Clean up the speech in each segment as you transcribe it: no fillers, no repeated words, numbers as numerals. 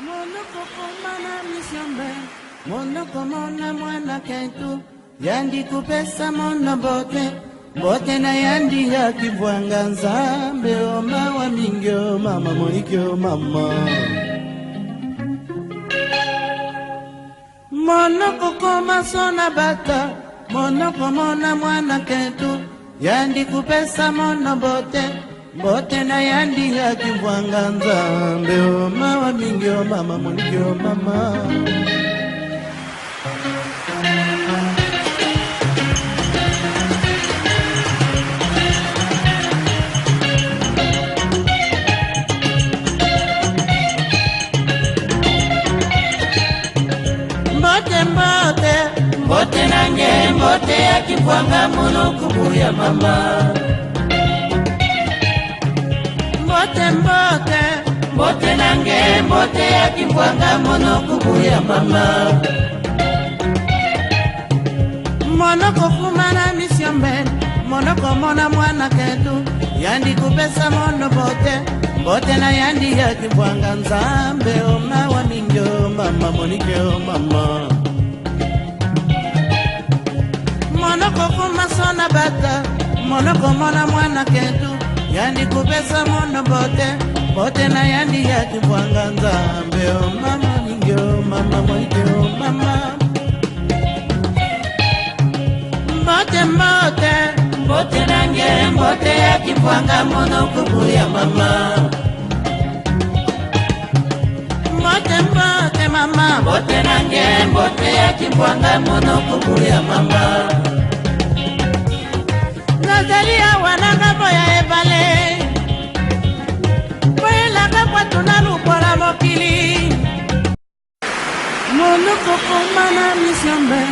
Monoko komana misyombe, monoko mona mwana kentu, yandi kupesa mona bote, bote na yandi ya kibwanga nzambe, oma wa mingyo mama monikyo mama. Monoko koma sona bata, monoko mona mwana kentu, yandi kupesa mona bote, bote na yandi ya kibwanga nzambe, oma wa mingyo mama monikyo mama. Mbote nange mbote ya kibwanga mono kubuya mama. Mbote nange mbote ya kibwanga mono kubuya mama. Mono kufumana misyombe, mono komona mwana ketu, yandi kupesa mono bote, bote na yandi ya kibwanga nzambe, oma wa mingyo mama monikyo mama. Monoko kuma sona bata, monoko mona mwana kentu, yandi kupesa mono bote, bote na yandi ya kibwanga nzambe, o mama mingyo mama monikyo mama. Mbote nange mbote ya kibwanga mono kubuya mama. Mama, mbote nange mbote ya kibwanga mono kubuya mama. Nazalia wananga boya ebale, boya laka kwa tunalukola mokili. Monoko komana misyombe,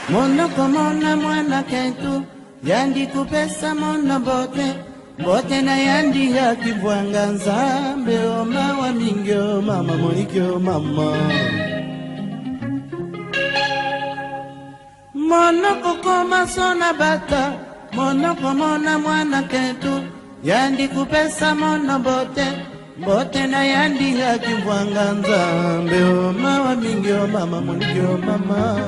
monoko mona mwana kentu, yandi kupesa mono bote, bote na yandi ya kibwanga nzambe, oma wa mingyo mama monikyo mama. Monoko koma sona bata, monoko mona mwana kentu, yandi kupesa mono bote, bote na yandi ya kibwanga nzambe, oma wa mingyo mama monikyo mama.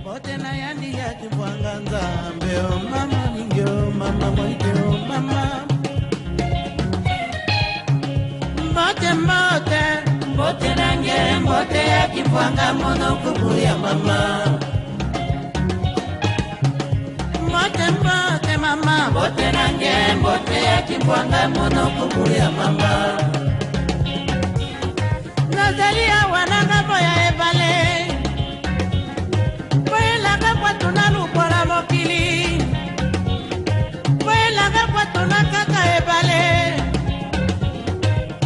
Bote na yandi ya kibwanga nzambe, o mama mingyo mama monikyo mama. Mbote nange mbote ya kibwanga mono kubuya mama. Mama, mbote nange mbote ya kibwanga mono kubuya mama. Nazalia wananga boya ebale, tunalukola mokili, boyelanga kwa tunakaka ebale.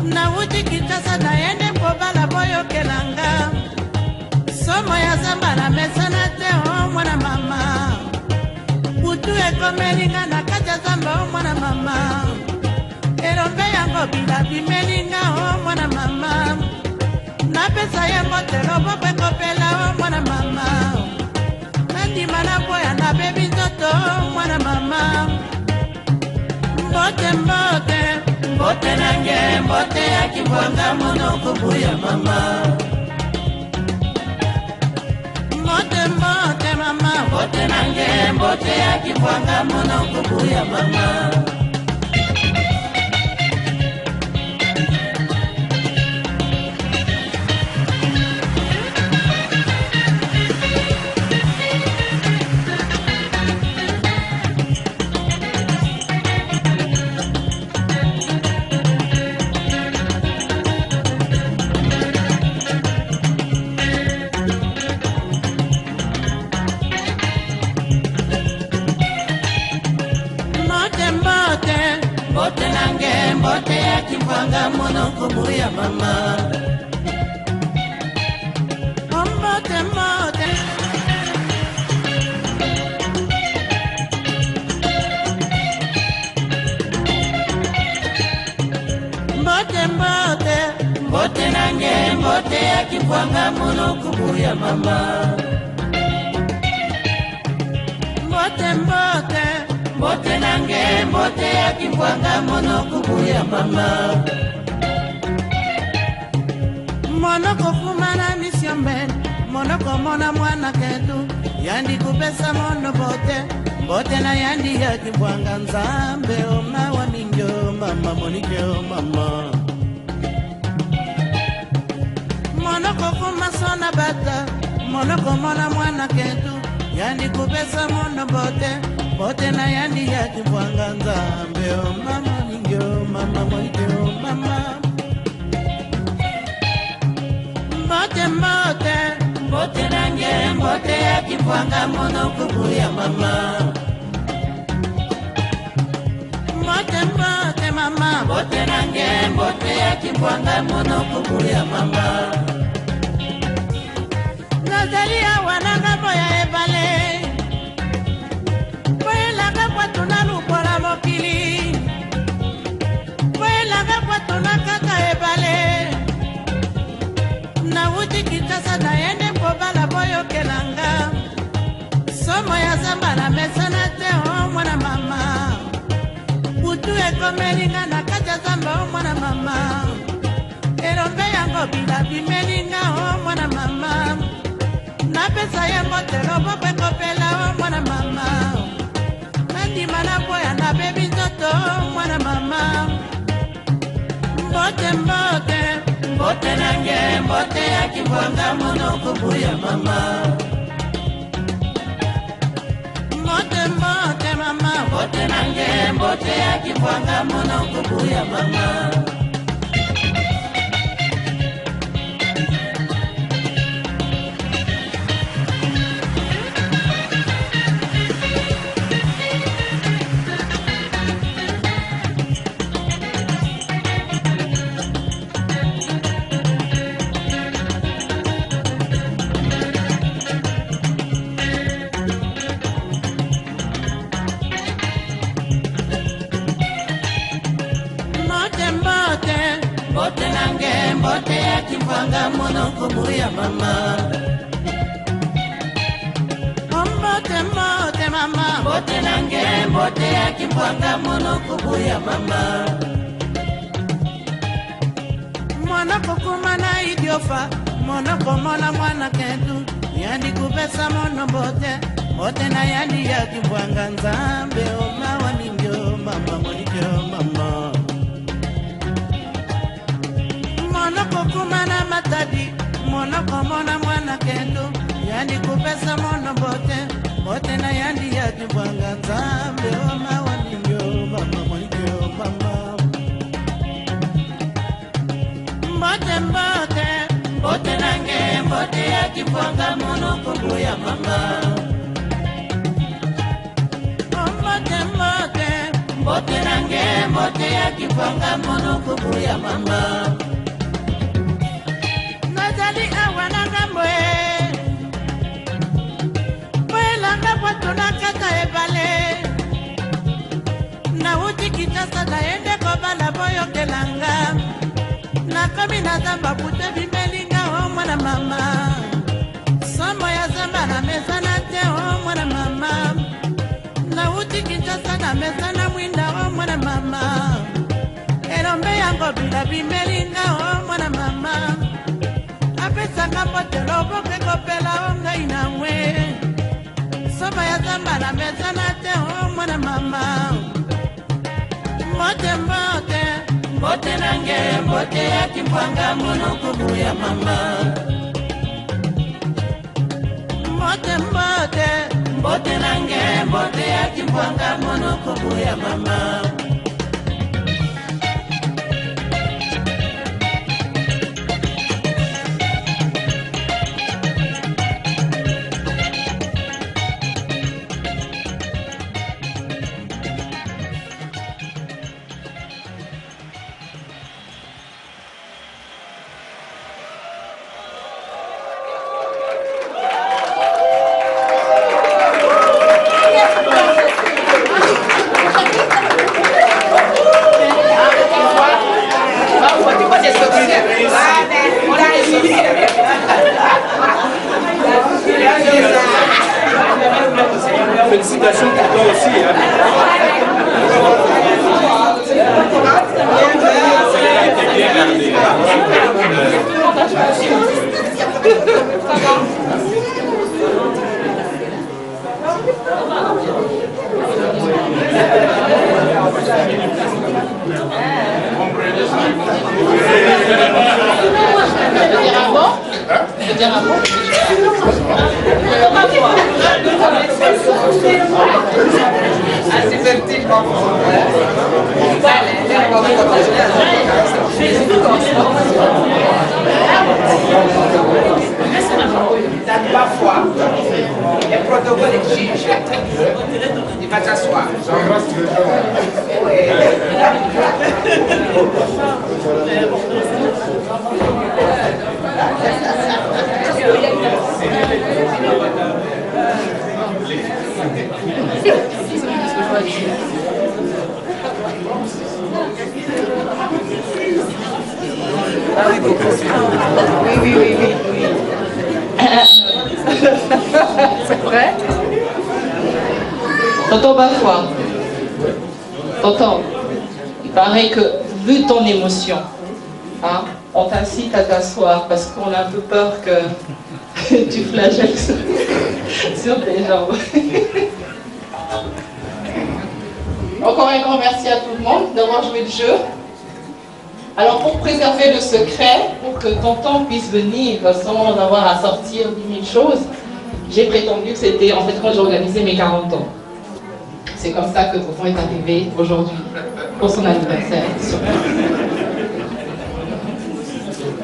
Na uti kitasa na yende mbobala boyo kelanga, somo ya zamba na mesana te o mwana mama. Kutu ekomelinga na kaja zamba o mwana mama. Erombe yango bila bimelinga o mwana mama. Na pesa ya motelo bobe kopela o mwana mama. Mana boya na baby toto mwana mama. Mbote nange mbote ya kibwanga mono kubuya mama. Mama, mbote nange mbote ya kibwanga mono kubuya mama. kubu ya mama. Mbote mbote mbote mbote mbote nange mbote ya kibwanga mono kubu ya mama. Mbote mbote mbote nange mbote ya kibwanga mono kubu ya mama. Monoko kumana misyomben monoko mona mwana ketu yandi kupesa mono bote bote na yandi ya kibwanga nzambe oma wa minjo mama monikyo mama. Monoko kumasona bata monoko mona mwana ketu yandi kupesa mono bote bote na yandi ya kibwanga nzambe oma monikyo mama monikyo mama. Mbote mbote mbote nange mbote ya kibwanga mono kubu ya mama. Mbote mbote mama mbote nange mbote ya kibwanga mono kubu ya mama. Nazalia wananga boya ebale boyelanga kwa tunalukola mokili boyelanga kwa tunakata ebale na wuti kitasa na yende mbobala boyo kelanga somo ya zamba na mesana te o mwana mama. Butu ekomelinga na kaja zamba o mwana mama. Erombe yango bila bimelinga o mwana mama. Na pesa ya motelo bobe kopela o mwana mama. Nandima na boya na bebi nzoto o mwana mama. Mbote mbote mbote nange mbote ya kibwanga mono kubu ya mama. Mbote mbote mama mbote nange mbote ya kibwanga mono kubu ya mama. Mbote nange mbote ya kibwanga mono kubu ya mama. Mbote mbote mama mbote nange mbote ya kibwanga mono kubu ya mama. Mwana kukumana idiofa mono komona mwana ketu yandi kupesa mono bote bote na yandi ya kibwanga nzambe oma wa minjo mama monikyo mama. Monoko kumana matadi monoko mona mwana kendo yandi kupesa mono bote bote na yandi ya kibwanga nzambe oma wa minjo mama monikyo mama. Mbote mbote mbote nange mbote ya kibwanga mono kubu ya mama. Mbote mbote mbote nange mbote ya kibwanga mono kubu ya mama. Nazali awananga mwe mwelanga kwa tunakata ebale na uti kitasa na ende kobala boyo kelanga na komi na zamba pute bimelinga o mwana mama. Somo ya zamba na mesana te o mwana mama na uti kitasa na mesana mwinda o mwana mama. Erombe yango bila bimelinga o mwana mama. Apesaka potelo boke kopela o ngai na mwe. Somo ya zamba na mesana te o mwana mama. Mbote mbote mbote nange mbote ya kibwanga mono kubu ya mama. Mbote mbote mbote nange mbote ya kibwanga mono kubu ya mama. félicitations pour toi aussi. Hein. Parfois, le protocole exige. Il va t'asseoir. Oui. C'est vrai? Tonton Bafoua, tonton, il paraît que, vu ton émotion, hein, on t'incite à t'asseoir parce qu'on a un peu peur que tu flagelles sur tes jambes. Encore un grand merci à tout le monde d'avoir joué le jeu. Alors pour préserver le secret, pour que tonton puisse venir sans avoir à sortir 10 000 choses, j'ai prétendu que c'était en fait quand j'ai organisé mes 40 ans. C'est comme ça que tonton est arrivé aujourd'hui pour son anniversaire.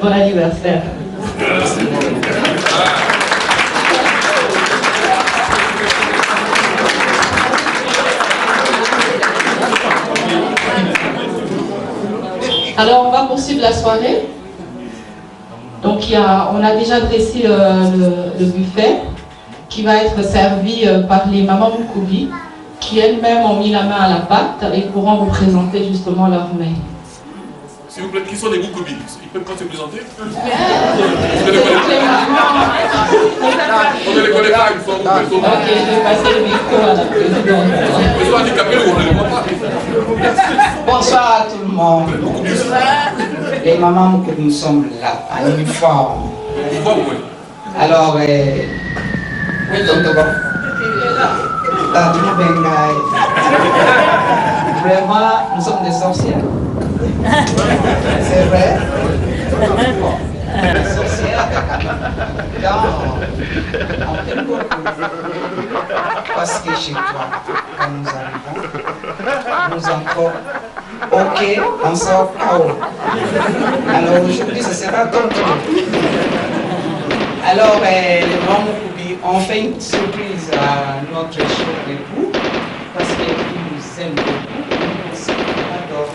Bon anniversaire. Alors on va poursuivre la soirée. Donc on a déjà dressé le buffet qui va être servi par les mamans Moukoubi qui elles-mêmes ont mis la main à la pâte et pourront vous présenter justement leur mets. S'il vous plaît, qui sont les Moukoubi? Ils peuvent quand se présenter? On ne les connaît pas, ils sont où? Ok, je vais passer le micro à la présidente. Ils sont handicapés ou on ne les voit pas? Bonsoir à tout le monde. Les mamans Moukoubi, nous sommes là, en uniforme. Alors, oui, tonton. Vraiment, nous sommes des sorcières. C'est vrai? Des sorcières. On t'aime beaucoup. Parce que chez toi, quand nous arrivons, nous encore, ok, on sort KO. Alors aujourd'hui, ce sera ton tour. Alors, les mamans Moukoubi, on fait une surprise à notre cher époux parce qu'il nous aime beaucoup, aussi il adore.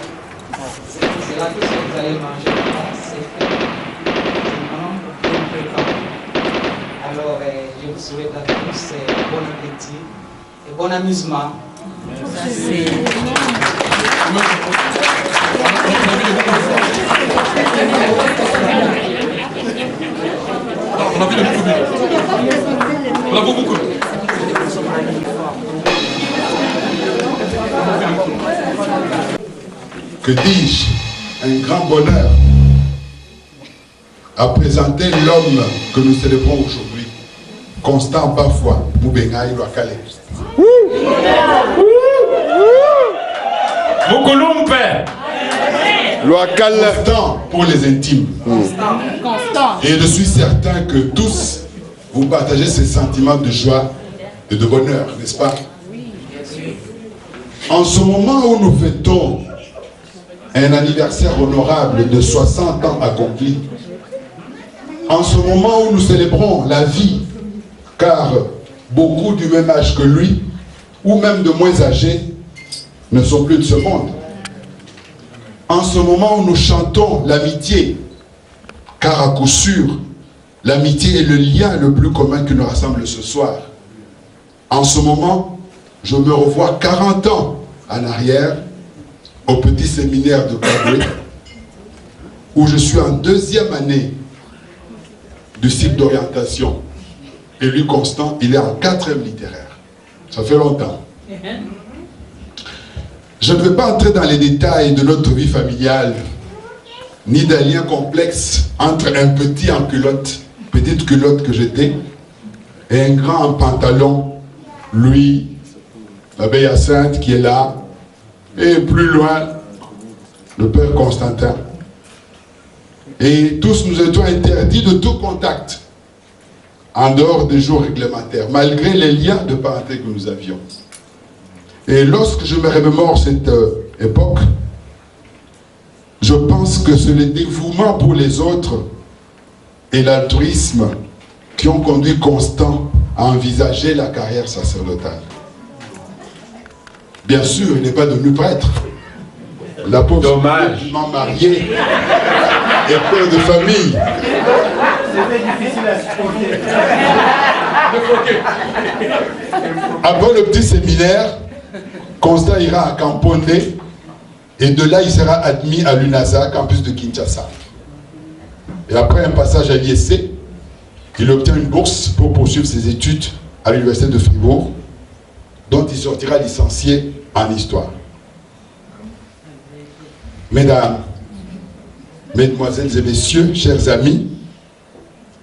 C'est là que vous allez manger, c'est fait. Maintenant, pour bien préparer. Alors, je vous souhaite à tous bon appétit et bon amusement. Merci. On a vu le Moukoubi. On a beaucoup. Que dis-je, un grand bonheur à présenter l'homme que nous célébrons aujourd'hui, Constant Bafoua Moubengaï Loakale. Constant pour les intimes. Constant. Et je suis certain que tous, vous partagez ces sentiments de joie et de bonheur, n'est-ce pas? En ce moment où nous fêtons un anniversaire honorable de 60 ans accompli, en ce moment où nous célébrons la vie, car beaucoup du même âge que lui, ou même de moins âgés, ne sont plus de ce monde. En ce moment où nous chantons l'amitié, car à coup sûr, l'amitié est le lien le plus commun qui nous rassemble ce soir. En ce moment, je me revois 40 ans en arrière, au petit séminaire de Kabwe, où je suis en 2e année du cycle d'orientation. Et lui, Constant, il est en 4e littéraire. Ça fait longtemps. Je ne vais pas entrer dans les détails de notre vie familiale, ni d'un lien complexe entre un petit en culotte, petite culotte que j'étais, et un grand en pantalon, lui, l'abbé Hyacinthe qui est là, et plus loin, le père Constantin. Et tous nous étions interdits de tout contact, en dehors des jours réglementaires, malgré les liens de parenté que nous avions. Et lorsque je me remémore cette époque, je pense que c'est le dévouement pour les autres et l'altruisme qui ont conduit Constant à envisager la carrière sacerdotale. Bien sûr, il n'est pas devenu prêtre. La pauvre dommage. Marié et père de famille. C'était difficile à supporter. Après le petit séminaire, Constant ira à Camponde et de là il sera admis à l'UNASA, campus de Kinshasa. Et après un passage à l'ISC, il obtient une bourse pour poursuivre ses études à l'université de Fribourg, dont il sortira licencié en histoire. Mesdames, mesdemoiselles et messieurs, chers amis,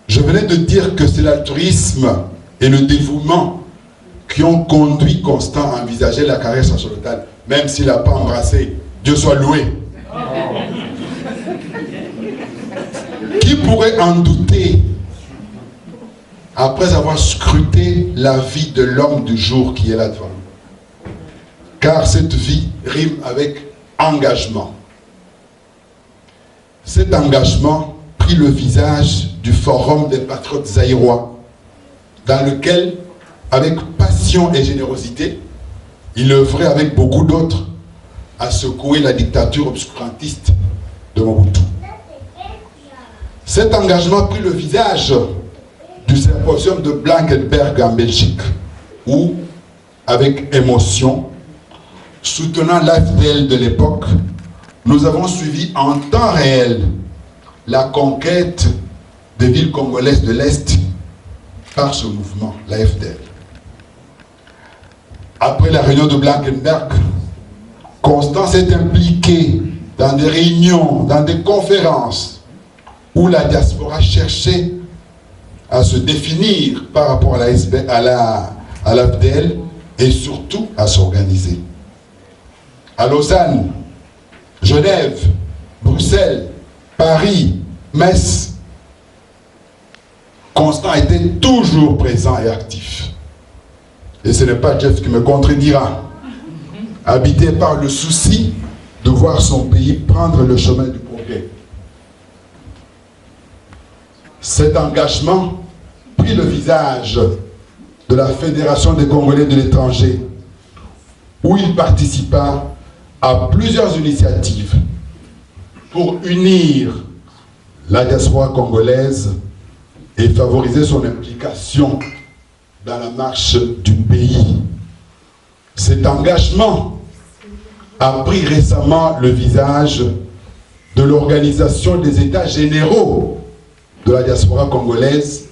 je venais de dire que c'est l'altruisme et le dévouement qui ont conduit Constant à envisager la carrière sacerdotale, même s'il n'a pas embrassé. Dieu soit loué. Qui pourrait en douter après avoir scruté la vie de l'homme du jour qui est là devant nous? Car cette vie rime avec engagement. Cet engagement prit le visage du Forum des patriotes zaïrois, dans lequel, avec passion et générosité, il œuvrait avec beaucoup d'autres à secouer la dictature obscurantiste de Mobutu. Cet engagement prit le visage du symposium de Blankenberg en Belgique, où, avec émotion, soutenant l'AFDL de l'époque, nous avons suivi en temps réel la conquête des villes congolaises de l'Est par ce mouvement, l'AFDL. Après la réunion de Blankenberg, Constant s'est impliqué dans des réunions, dans des conférences où la diaspora cherchait à se définir par rapport à l'AFDL et surtout à s'organiser. À Lausanne, Genève, Bruxelles, Paris, Metz, Constant était toujours présent et actif. Et ce n'est pas Jeff qui me contredira. Habité par le souci de voir son pays prendre le chemin du progrès. Cet engagement prit le visage de la Fédération des Congolais de l'étranger, où il participa à plusieurs initiatives pour unir la diaspora congolaise et favoriser son implication dans la marche du pays. Cet engagement a pris récemment le visage de l'organisation des États généraux de la diaspora congolaise,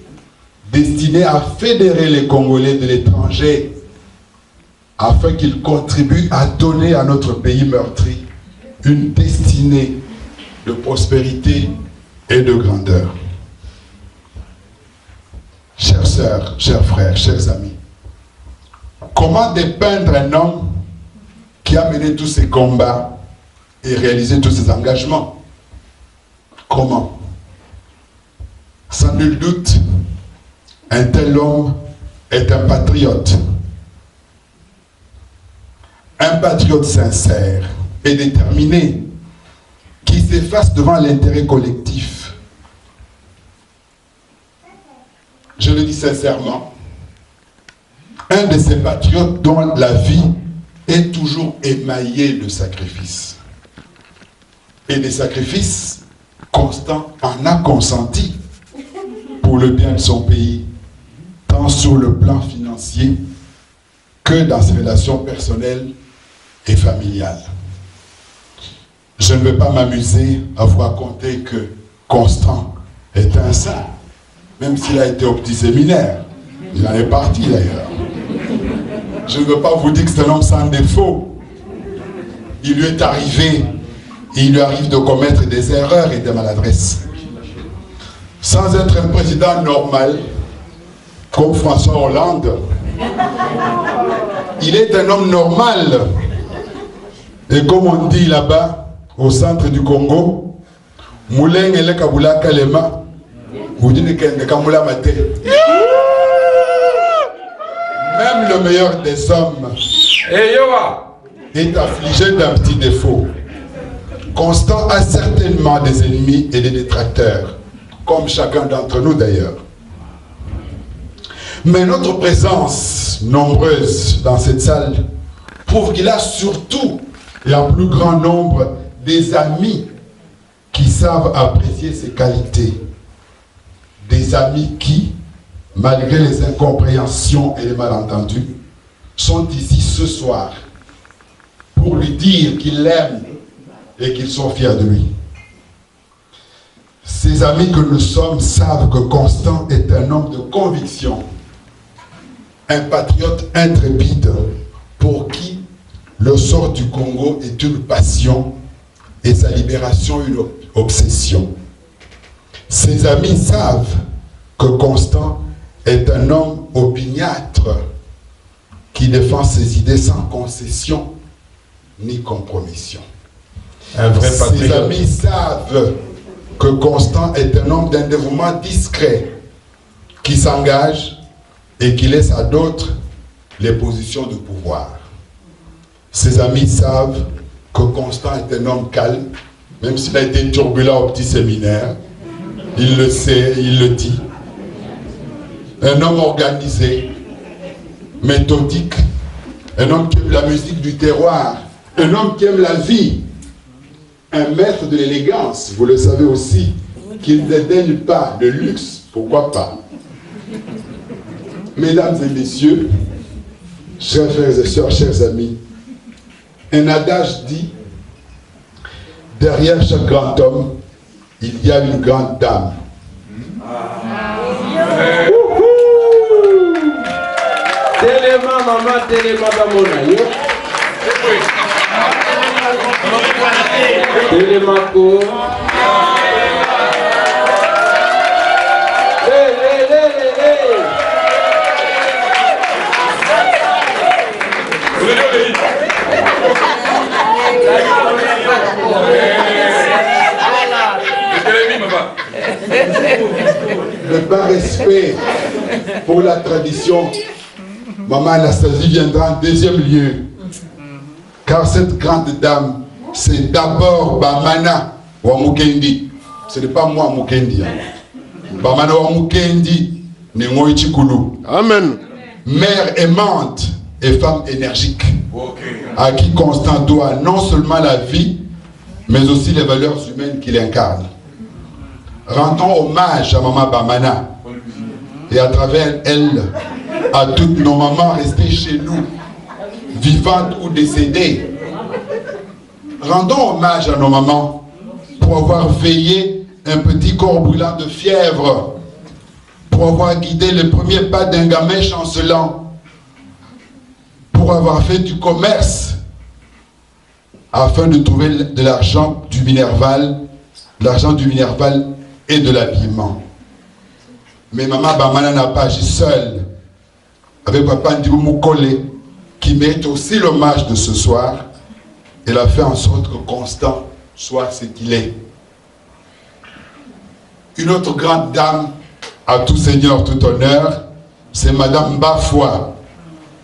destinée à fédérer les Congolais de l'étranger afin qu'ils contribuent à donner à notre pays meurtri une destinée de prospérité et de grandeur. Chères sœurs, chers frères, chers amis, comment dépeindre un homme qui a mené tous ces combats et réalisé tous ces engagements? Comment? Sans nul doute, un tel homme est un patriote. Un patriote sincère et déterminé qui s'efface devant l'intérêt collectif. Je le dis sincèrement, un de ces patriotes dont la vie est toujours émaillée de sacrifices. Et des sacrifices, Constant en a consenti pour le bien de son pays, tant sur le plan financier que dans ses relations personnelles et familiales. Je ne vais pas m'amuser à vous raconter que Constant est un saint, même s'il a été au petit séminaire. Il en est parti d'ailleurs. je ne veux pas vous dire que c'est un homme sans défaut. Il lui est arrivé, et il lui arrive de commettre des erreurs et des maladresses. Sans être un président normal, comme François Hollande, il est un homme normal. Et comme on dit là-bas, au centre du Congo, Moulin et le Kabula Kalema, vous dites que Kamula Mate. Même le meilleur des hommes est affligé d'un petit défaut. Constant a certainement des ennemis et des détracteurs, comme chacun d'entre nous d'ailleurs. Mais notre présence nombreuse dans cette salle prouve qu'il a surtout et en plus grand nombre des amis qui savent apprécier ses qualités. Des amis qui, malgré les incompréhensions et les malentendus, sont ici ce soir pour lui dire qu'ils l'aiment et qu'ils sont fiers de lui. Ces amis que nous sommes savent que Constant est un homme de conviction, un patriote intrépide pour qui le sort du Congo est une passion et sa libération une obsession. Ses amis savent que Constant est un homme opiniâtre qui défend ses idées sans concession ni compromission. Un vrai patriote. Ses amis savent que Constant est un homme d'un dévouement discret qui s'engage et qui laisse à d'autres les positions de pouvoir. Ses amis savent que Constant est un homme calme, même s'il a été turbulent au petit séminaire. Il le sait, il le dit. Un homme organisé, méthodique, un homme qui aime la musique du terroir, un homme qui aime la vie, un maître de l'élégance, vous le savez aussi, qui ne dédaigne pas le luxe, pourquoi pas. Mesdames et messieurs, chers frères et sœurs, chers amis, un adage dit, derrière chaque grand homme, il y a une grande dame. Téléma, maman, téléma, damona, yo. Téléma, ko. Le bas respect pour la tradition, Maman Anastasie viendra en deuxième lieu. Car cette grande dame, c'est d'abord Bamana Wamukendi. Ce n'est pas moi Mukendi. Bamana Wamukendi, Nengoy Chikulu. Amen. Mère aimante et femme énergique. À qui Constant doit non seulement la vie, mais aussi les valeurs humaines qu'il incarne. Rendons hommage à Maman Bamana et à travers elle, à toutes nos mamans restées chez nous, vivantes ou décédées. Rendons hommage à nos mamans pour avoir veillé un petit corps brûlant de fièvre, pour avoir guidé les premiers pas d'un gamin chancelant, pour avoir fait du commerce afin de trouver de l'argent du Minerval, et de l'habillement. Mais Maman Bamana n'a pas agi seule, avec Papa Ndibou Moukole, qui mérite aussi l'hommage de ce soir. Elle a fait en sorte que Constant soit ce qu'il est. Une autre grande dame, à tout seigneur, tout honneur, c'est Madame Bafwa,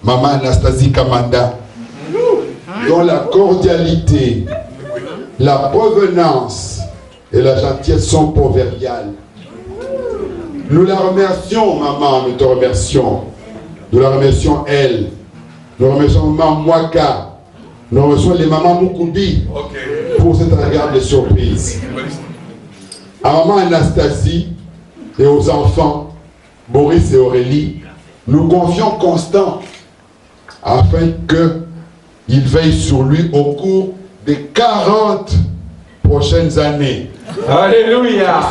Maman Anastasie Kamanda, dont la cordialité, la provenance et la gentillesse sont proverbiales. Nous la remercions, maman, nous te remercions. Nous la remercions, elle. Nous remercions maman Mwaka. Nous remercions les mamans Mukoubi pour cette agréable surprise. À maman Anastasie et aux enfants, Boris et Aurélie, nous confions Constant afin qu'il veille sur lui au cours des 40 prochaines années. Alléluia.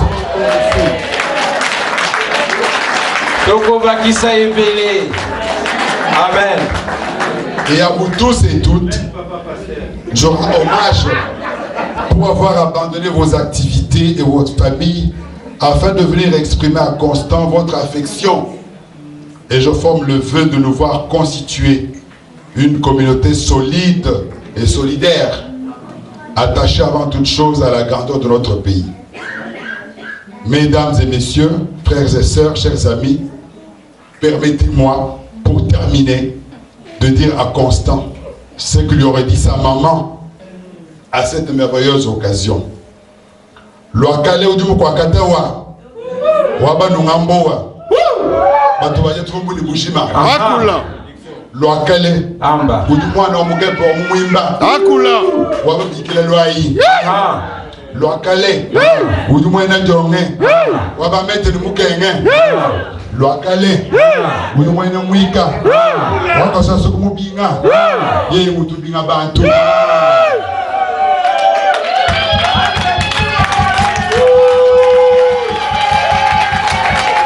Donc on va qui ça est belé. Amen. Et à vous tous et toutes, je rends hommage pour avoir abandonné vos activités et votre famille afin de venir exprimer à Constant votre affection. Et je forme le vœu de nous voir constituer une communauté solide et solidaire, attachée avant toute chose à la grandeur de notre pays. Mesdames et messieurs, frères et sœurs, chers amis, permettez-moi, pour terminer, de dire à Constant ce que lui aurait dit sa maman à cette merveilleuse occasion. Loakale udimu kwa katewa, waba nungamboa, batu waje trombu ni bushima. Akula. Loakale, Amba. udimu wana omugepo omumwimba. Akula. Waba bikile lwai. Loakale, udimu ena jonge, waba mete ni mukenge. Loakale, udimu ena mwika, waka sasuku mubinga, yeye mutu binga bantu.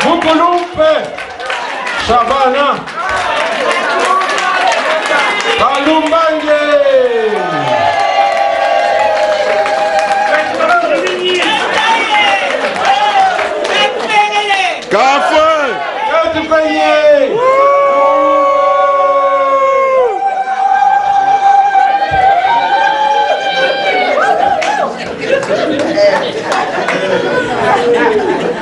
Mukulumpe, Shabana, Kalumbange. Café.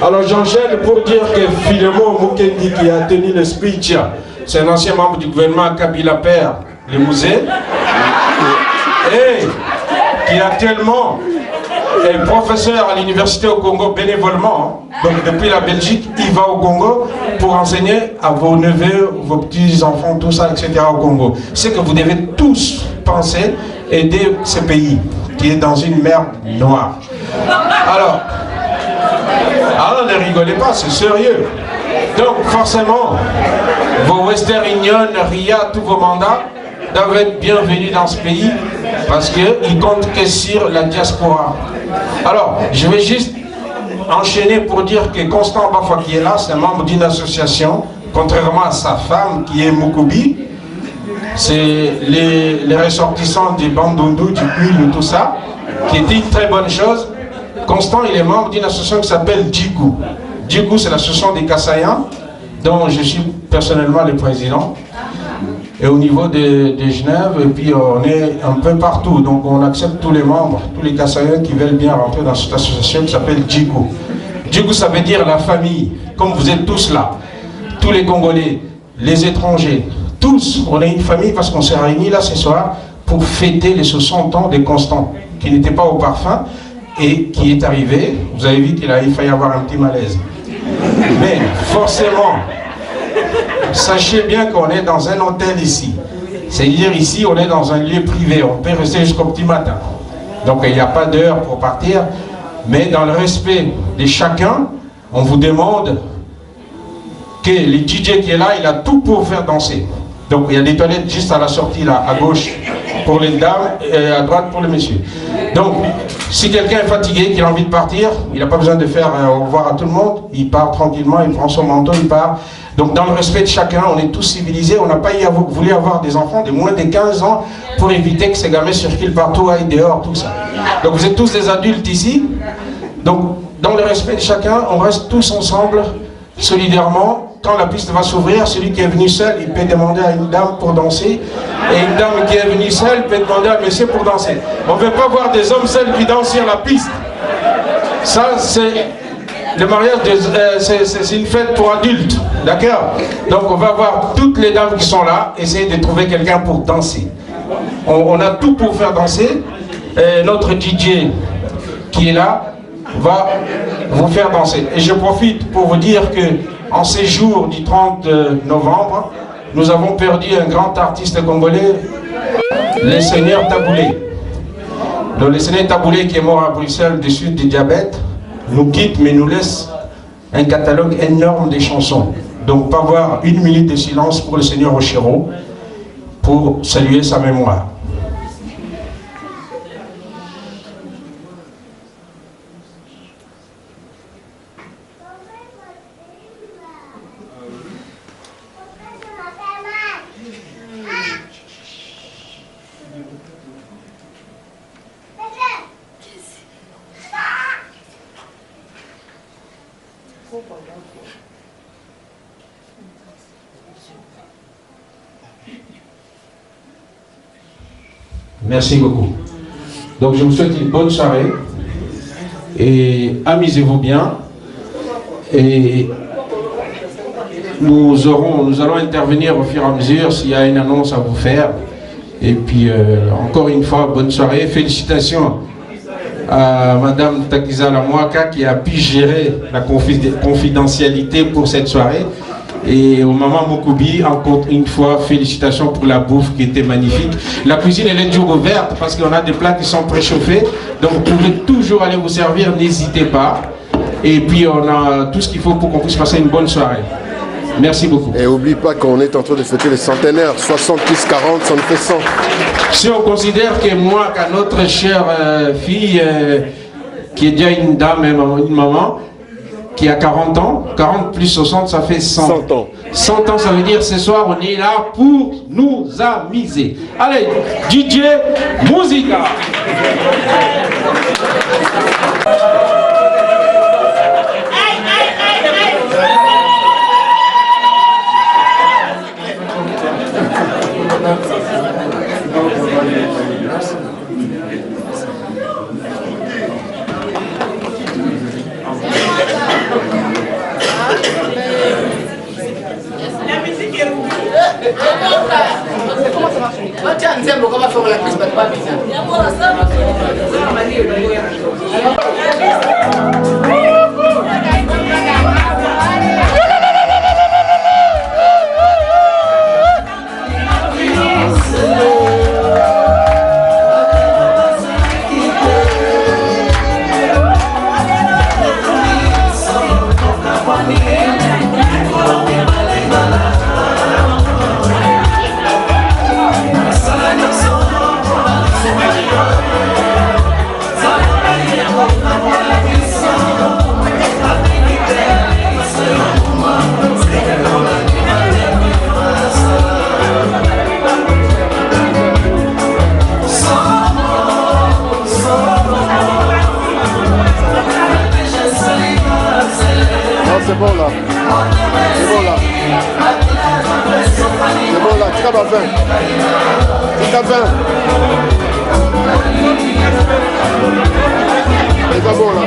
Alors j'enchaîne pour dire que Philemon Mukendi qui a tenu le speech, c'est un ancien membre du gouvernement Kabila Père, le musée, et qui actuellement est professeur à l'université au Congo bénévolement. Donc depuis la Belgique, il va au Congo pour enseigner à vos neveux, vos petits-enfants, tout ça, etc. au Congo. C'est que vous devez tous penser aider ce pays qui est dans une mer noire. Alors ne rigolez pas, c'est sérieux. Donc forcément, vos Western Union, RIA, tous vos mandats doivent être bienvenus dans ce pays parce qu'ils comptent que sur la diaspora. Alors, je vais juste enchaîner pour dire que Constant Bafwa qui est là, c'est un membre d'une association, contrairement à sa femme qui est Mukubi. C'est les ressortissants du Bandundu, du Huile, tout ça, qui était une très bonne chose. Constant, il est membre d'une association qui s'appelle Djikou. Djikou, c'est l'association des Kassaïens, dont je suis personnellement le président. Et au niveau de Genève, et puis on est un peu partout. Donc on accepte tous les membres, tous les Kassaïens qui veulent bien rentrer dans cette association qui s'appelle Djikou. Djikou, ça veut dire la famille, comme vous êtes tous là. Tous les Congolais, les étrangers, tous, on est une famille parce qu'on s'est réunis là ce soir pour fêter les 60 ans de Constant, qui n'était pas au parfum, et qui est arrivé, vous avez vu qu'il a failli avoir un petit malaise. Mais forcément, sachez bien qu'on est dans un hôtel ici. C'est-à-dire ici, on est dans un lieu privé, on peut rester jusqu'au petit matin. Donc il n'y a pas d'heure pour partir, mais dans le respect de chacun, on vous demande que le DJ qui est là, il a tout pour faire danser. Donc il y a des toilettes juste à la sortie là, à gauche pour les dames et à droite pour les messieurs. Donc si quelqu'un est fatigué, qu'il a envie de partir, il n'a pas besoin de faire au revoir à tout le monde, il part tranquillement, il prend son manteau, il part. Donc dans le respect de chacun, on est tous civilisés, on n'a pas voulu avoir des enfants de moins de 15 ans pour éviter que ces gamins circulent partout, aillent dehors, tout ça. Donc vous êtes tous des adultes ici, donc dans le respect de chacun, on reste tous ensemble, solidairement. Quand la piste va s'ouvrir, celui qui est venu seul, il peut demander à une dame pour danser. Et une dame qui est venue seule peut demander à un monsieur pour danser. On ne veut pas voir des hommes seuls qui dansent sur la piste. Ça, c'est... Le mariage, c'est une fête pour adultes. D'accord? Donc on va voir toutes les dames qui sont là, essayer de trouver quelqu'un pour danser. On a tout pour faire danser. Notre DJ qui est là va vous faire danser. Et je profite pour vous dire que en ces jours du 30 novembre, nous avons perdu un grand artiste congolais, le Seigneur Taboulé. Donc le Seigneur Taboulé qui est mort à Bruxelles du suite du diabète, nous quitte mais nous laisse un catalogue énorme de chansons. Donc pas avoir une minute de silence pour le Seigneur Ochero pour saluer sa mémoire. Merci beaucoup. Donc je vous souhaite une bonne soirée et amusez-vous bien. Et nous allons intervenir au fur et à mesure s'il y a une annonce à vous faire. Et puis encore une fois, bonne soirée. Félicitations à Madame Takiza Lamouaka qui a pu gérer la confidentialité pour cette soirée. Et au Maman Moukoubi, encore une fois, félicitations pour la bouffe qui était magnifique. La cuisine, elle est toujours ouverte parce qu'on a des plats qui sont préchauffés. Donc vous pouvez toujours aller vous servir, n'hésitez pas. Et puis on a tout ce qu'il faut pour qu'on puisse passer une bonne soirée. Merci beaucoup. Et n'oublie pas qu'on est en train de fêter les centenaires. 60 plus 40, ça nous fait 100. Si on considère que moi, qu'à notre chère fille, qui est déjà une dame, une maman, qui a 40 ans, 40 plus 60, ça fait 100. 100 ans. 100 ans, ça veut dire ce soir, on est là pour nous amuser. Allez, DJ, musica. Comment faire la piste, pas bizarre. C'est bon là. C'est bon là. C'est bon là. Tu as 20. Tu as 20. C'est pas bon là.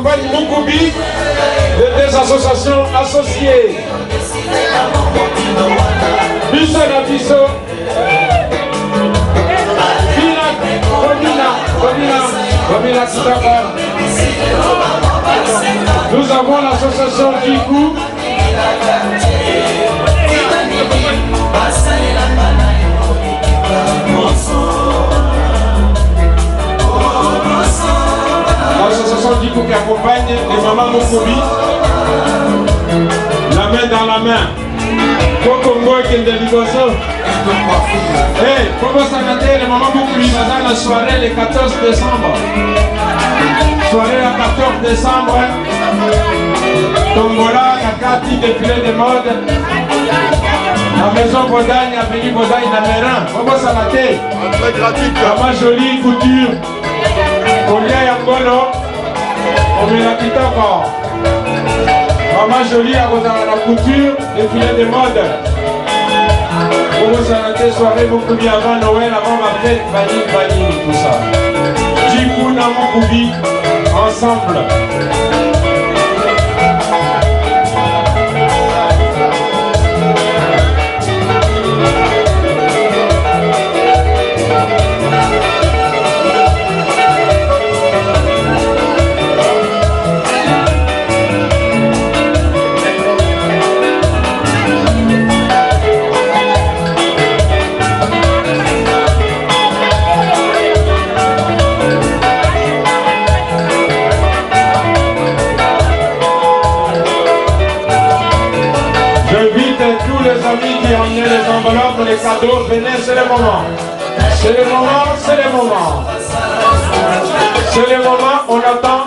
accompagne Moukoubi de deux associations associées. Biso na biso. Komina Kitaka. Nous avons l'association Kikou. L'association Kikou qui accompagne les mamans Moukoubi. La main dans la main. Congo et Kendeligoso. Hey, comment ça va être? Les mamans Moukoubi, dans la soirée le 14 décembre. Soirée le 14 décembre. Tombola, Kakati, défilé de mode. La maison Bodagne, avenue Bodagne, Namérin. Comment ça va être? Très gratuit. Maman Jolie, couture. Combien Yangolo? On met la quitte encore. Maman Jolie, à la couture, défilé de mode. Comment ça va être? Soirée Moukoubi avant Noël, avant ma fête, vanille, tout ça. Jikouna Moukoubi, ensemble. Qui emmenaient les enveloppes, les cadeaux, venez, c'est le moment. C'est le moment, c'est le moment. C'est le moment, on attend.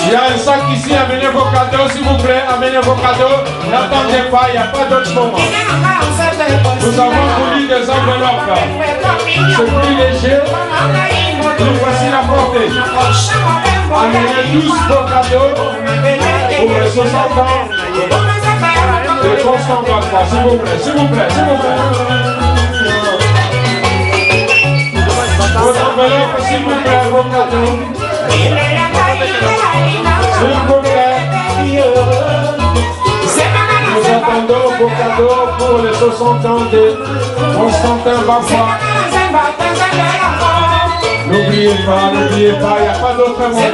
Il y a un sac ici, amenez vos cadeaux, s'il vous plaît, amenez vos cadeaux. N'attendez pas, il n'y a pas d'autre moment. Nous avons voulu des enveloppes. C'est plus léger. Nous voici la portée. Amenez tous vos cadeaux pour les 60 ans. De Constant Blanc, s'il vous plaît, s'il vous plaît, s'il vous plaît. Votre enveloppe, s'il vous plaît, vos cadeaux. S'il vous plaît. Nous attendons vos cadeaux pour les 60 ans de Constantin Baffa. N'oubliez pas, il n'y a pas d'autre moment.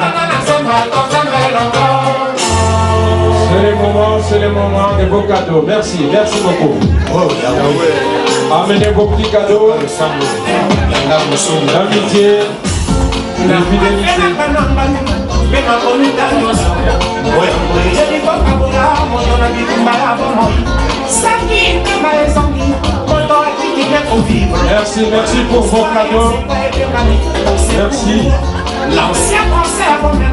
C'est le moment de vos cadeaux. Merci, merci beaucoup. Amenez vos petits cadeaux. L'amitié, la fidélité. Merci, merci pour vos cadeaux. Merci.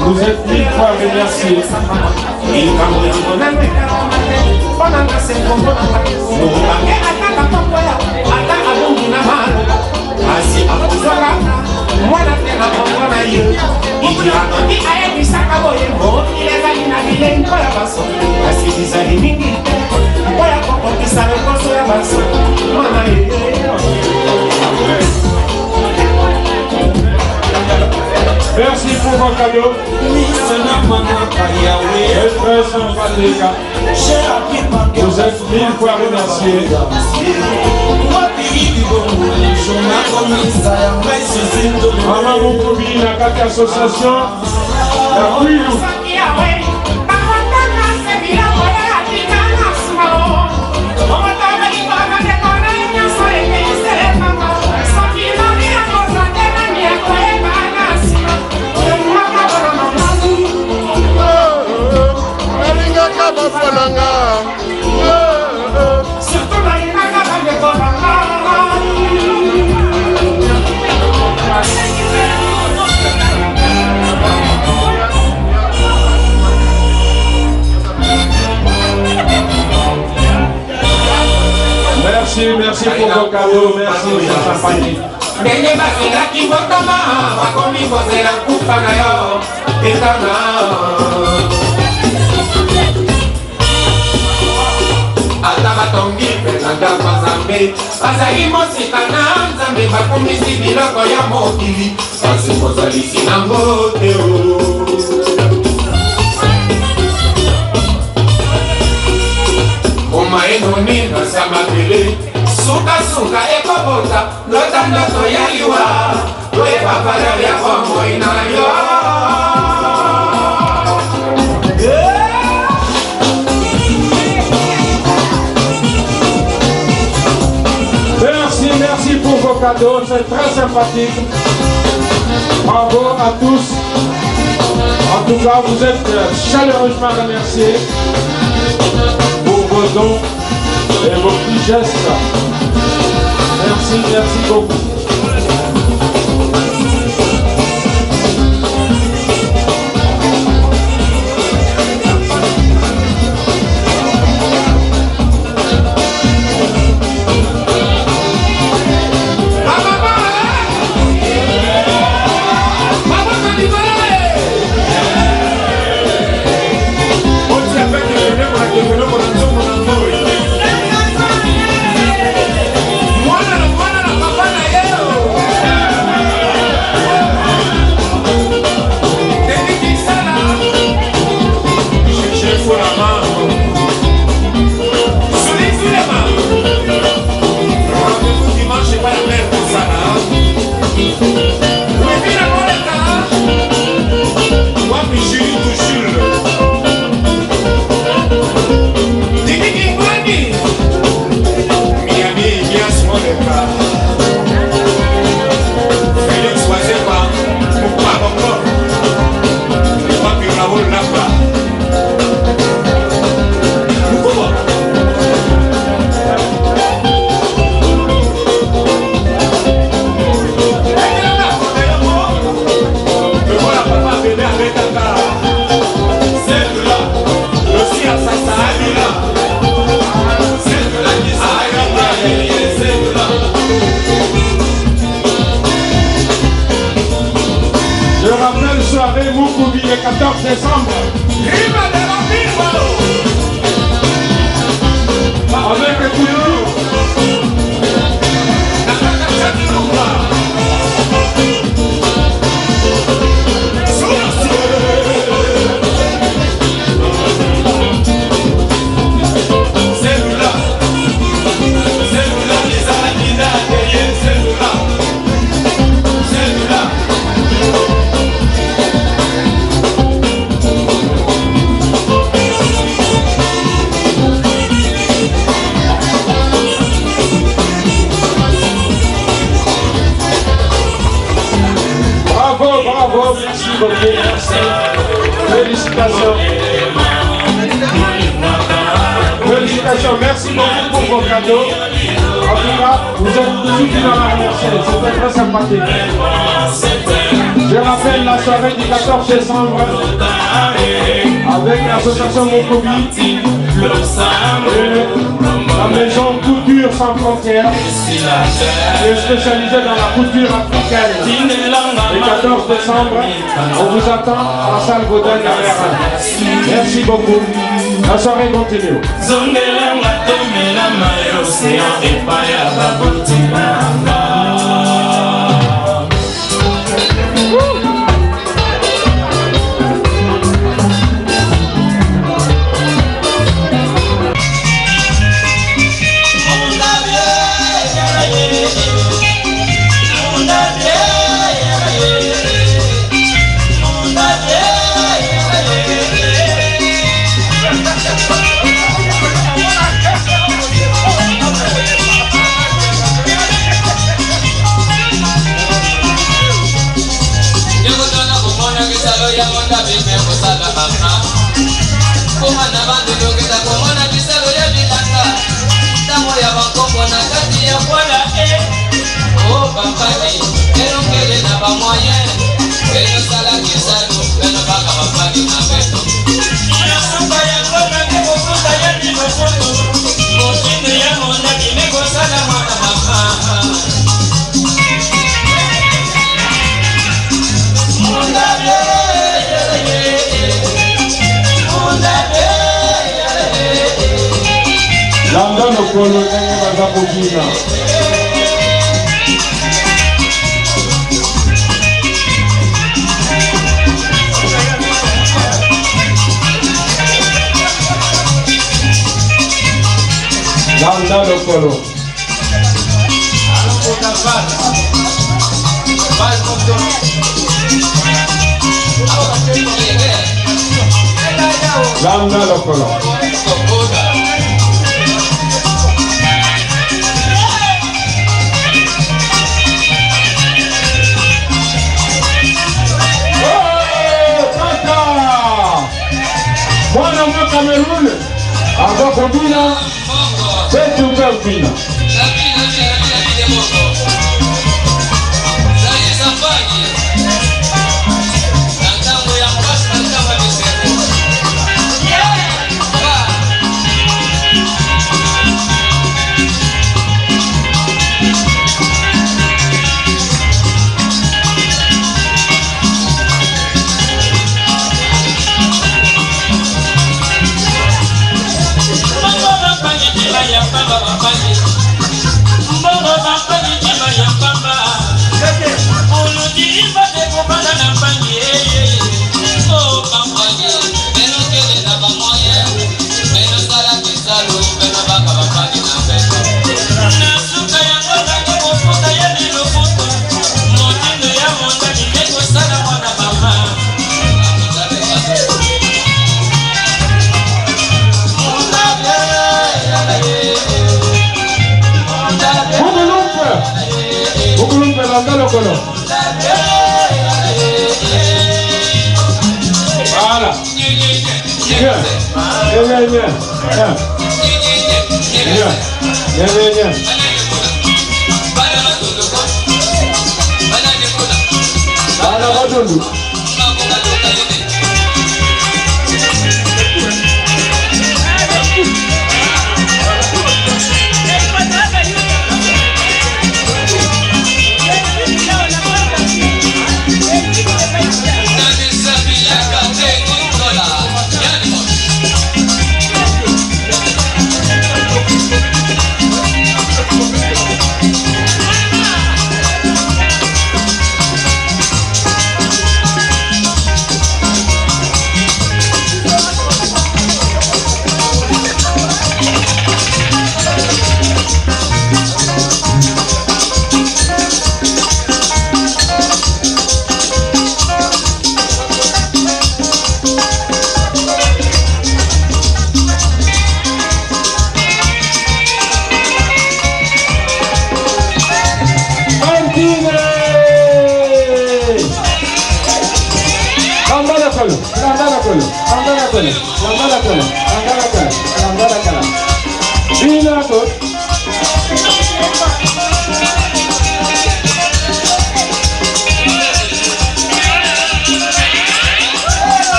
Vous êtes mille fois remerciés. Merci pour vos cadeaux. Très sympathique. Vous êtes mille fois remerciés. Maman Moukoubi, la 4 association, la Kouilou. Merci pour vos cadeaux, merci, c'est sympathique. Ata batongi pe na ndako Nzambe, bazali mosika na Nzambe. Nzambe bakomisi biloko ya mokili kasi kozalisi nango te Oma enoni na samabele Suka ekobota Lota ndoto ya liwa Oye papala ya kongo inayo Merci pour vos cadeaux, c'est très sympathique. Bravo à tous. En tout cas, vous êtes chaleureusement remerciés pour vos dons et vos petits gestes. Merci beaucoup. Le 14 décembre. Avec le Merci. Félicitations. Félicitations. Merci beaucoup pour vos cadeaux. En tout cas, vous êtes tous dans la remercier. C'était très sympathique. Je rappelle la soirée du 14 décembre avec l'association Mokobi et la maison Couture sans frontières qui est spécialisée dans la couture africaine. Le 14 décembre, on vous attend à la salle Gaudin derrière. Merci beaucoup. La soirée continue. Landa Lokolo. Landa Lokolo. Mwana mwa Cameroun akakumbina petu pepina Voilà.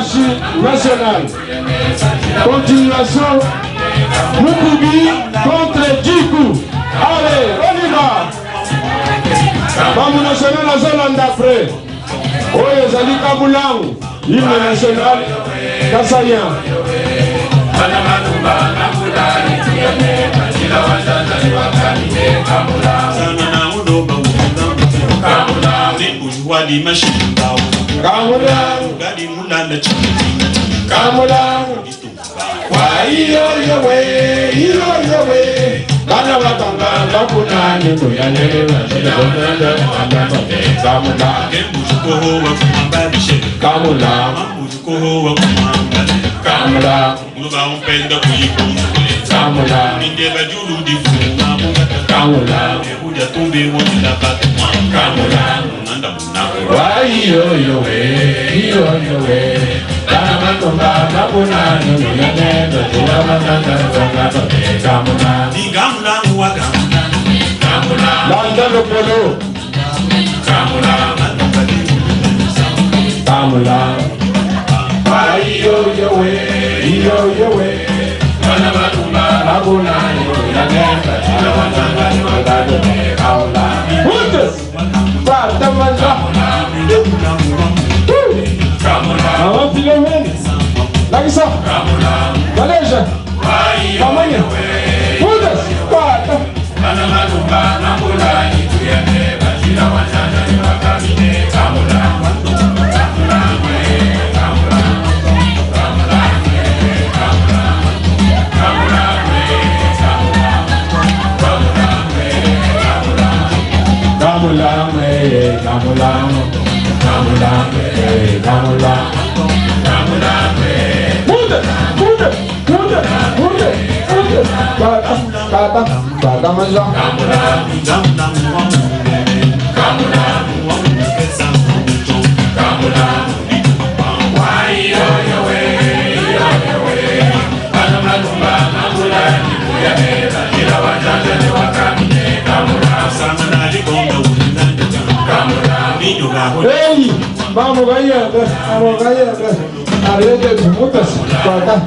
hiérarchie nationale. Continuation. Mukubi contre Djikou. Allez, on y va. Bamou national Nazolanda après. Oye, Zali Kabulang. Hymne national. Kassayan. Hey, vamos gallo, arriba de putas, pata,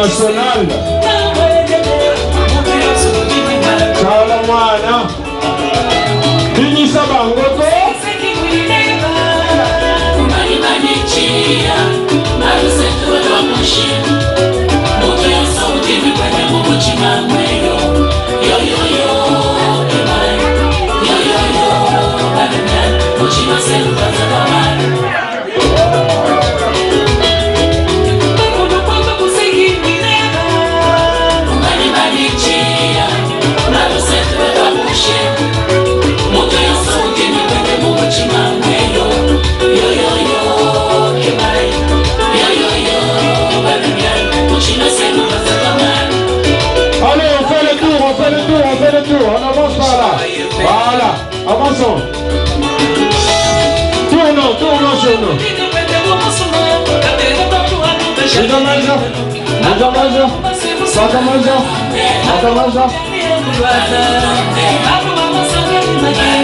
National. Chalamwana. Inisa bangoto. On avance par là. Voilà. Avançons. Tournons sur nous. Les